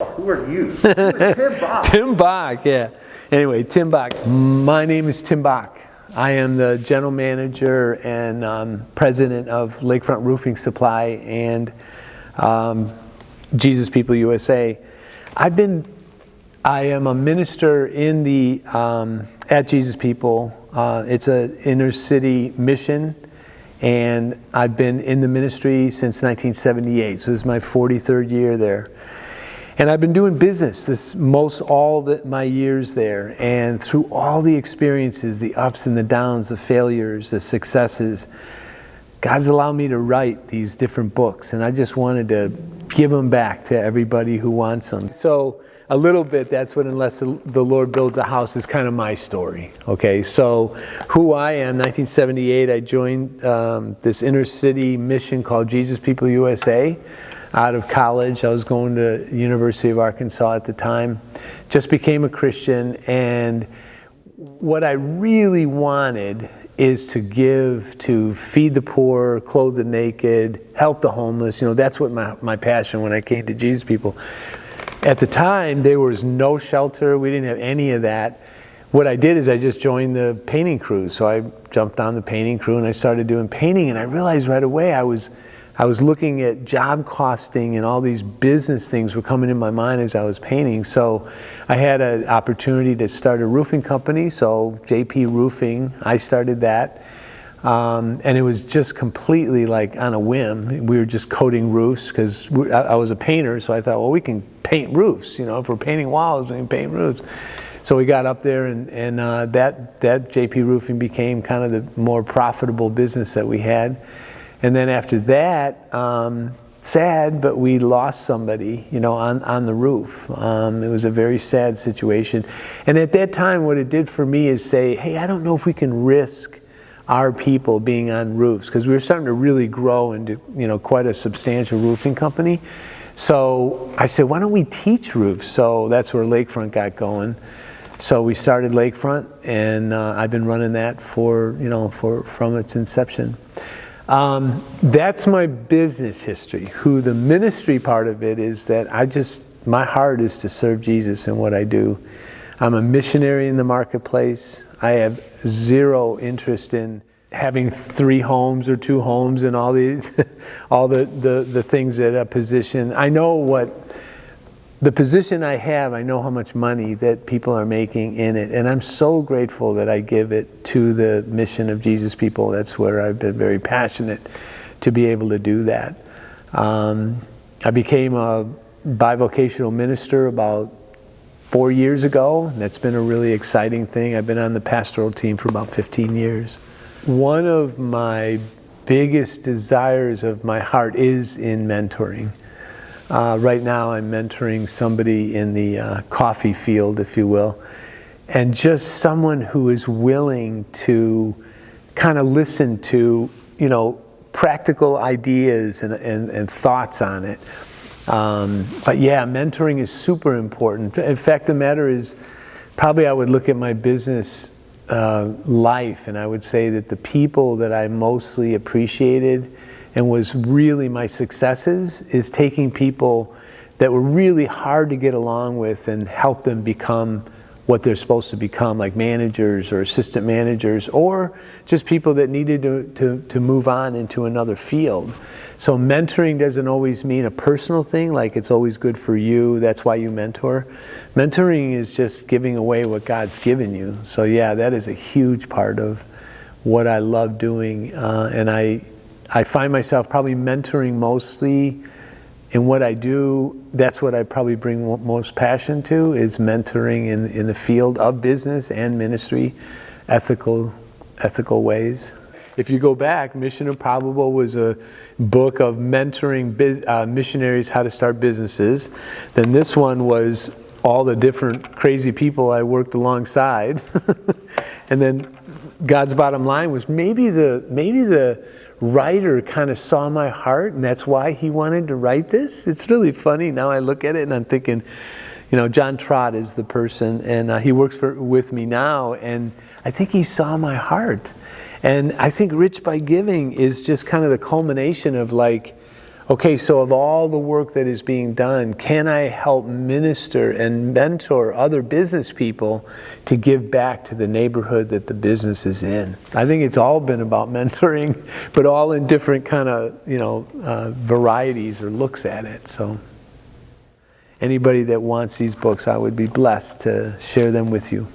Who are you? Who is Tim Bock? Tim Bock, yeah. Anyway, Tim Bock. My name is Tim Bock. I am the general manager and president of Lakefront Roofing Supply and Jesus People USA. I am a minister in the at Jesus People. It's an inner city mission, and I've been in the ministry since 1978. So this is my 43rd year there. And I've been doing business my years there, and through all the experiences, the ups and the downs, the failures, the successes, God's allowed me to write these different books, and I just wanted to give them back to everybody who wants them. So a little bit, that's what Unless the Lord Builds a House is kind of my story. Okay, so who I am, 1978, I joined this inner city mission called Jesus People USA. Out of college, I was going to University of Arkansas at the time, just became a Christian, and what I really wanted is to give, to feed the poor, clothe the naked, help the homeless. You know, that's what my passion when I came to Jesus People. At the time, there was no shelter. We didn't have any of that. What I did is I just joined the painting crew. So I jumped on the painting crew and I started doing painting, and I realized right away I was looking at job costing, and all these business things were coming in my mind as I was painting. So I had an opportunity to start a roofing company, so JP Roofing, I started that. And it was just completely like on a whim. We were just coating roofs because I was a painter, so I thought, well, we can paint roofs. You know, if we're painting walls, we can paint roofs. So we got up there, and that JP Roofing became kind of the more profitable business that we had. And then after that, sad, but we lost somebody, you know, on the roof. It was a very sad situation. And at that time, what it did for me is say, hey, I don't know if we can risk our people being on roofs, because we were starting to really grow into, you know, quite a substantial roofing company. So I said, why don't we teach roofs? So that's where Lakefront got going. So we started Lakefront, and I've been running that from its inception. That's my business history. Who the ministry part of it is that my heart is to serve Jesus in what I do. I'm a missionary in the marketplace. I have zero interest in having 3 homes or 2 homes and all the things at a position. I know what the position I have, I know how much money that people are making in it, and I'm so grateful that I give it to the mission of Jesus People. That's where I've been very passionate to be able to do that. I became a bivocational minister about 4 years ago, and that's been a really exciting thing. I've been on the pastoral team for about 15 years. One of my biggest desires of my heart is in mentoring. Right now I'm mentoring somebody in the coffee field, if you will, and just someone who is willing to kind of listen to, you know, practical ideas and thoughts on it. But yeah, mentoring is super important. In fact, the matter is, probably I would look at my business life, and I would say that the people that I mostly appreciated and was really my successes is taking people that were really hard to get along with and help them become what they're supposed to become, like managers or assistant managers, or just people that needed to move on into another field. So mentoring doesn't always mean a personal thing, like it's always good for you, that's why you mentor. Mentoring is just giving away what God's given you. So yeah, that is a huge part of what I love doing, and I find myself probably mentoring mostly in what I do. That's what I probably bring most passion to, is mentoring in the field of business and ministry, ethical ways. If you go back, Mission Improbable was a book of mentoring missionaries how to start businesses. Then this one was all the different crazy people I worked alongside. And then God's Bottom Line was maybe the writer kind of saw my heart, and that's why he wanted to write this. It's really funny. Now I look at it and I'm thinking, you know, John Trott is the person, and he works with me now, and I think he saw my heart. And I think Rich by Giving is just kind of the culmination of like, Okay, so of all the work that is being done, can I help minister and mentor other business people to give back to the neighborhood that the business is in? I think it's all been about mentoring, but all in different kind of, varieties or looks at it. So anybody that wants these books, I would be blessed to share them with you.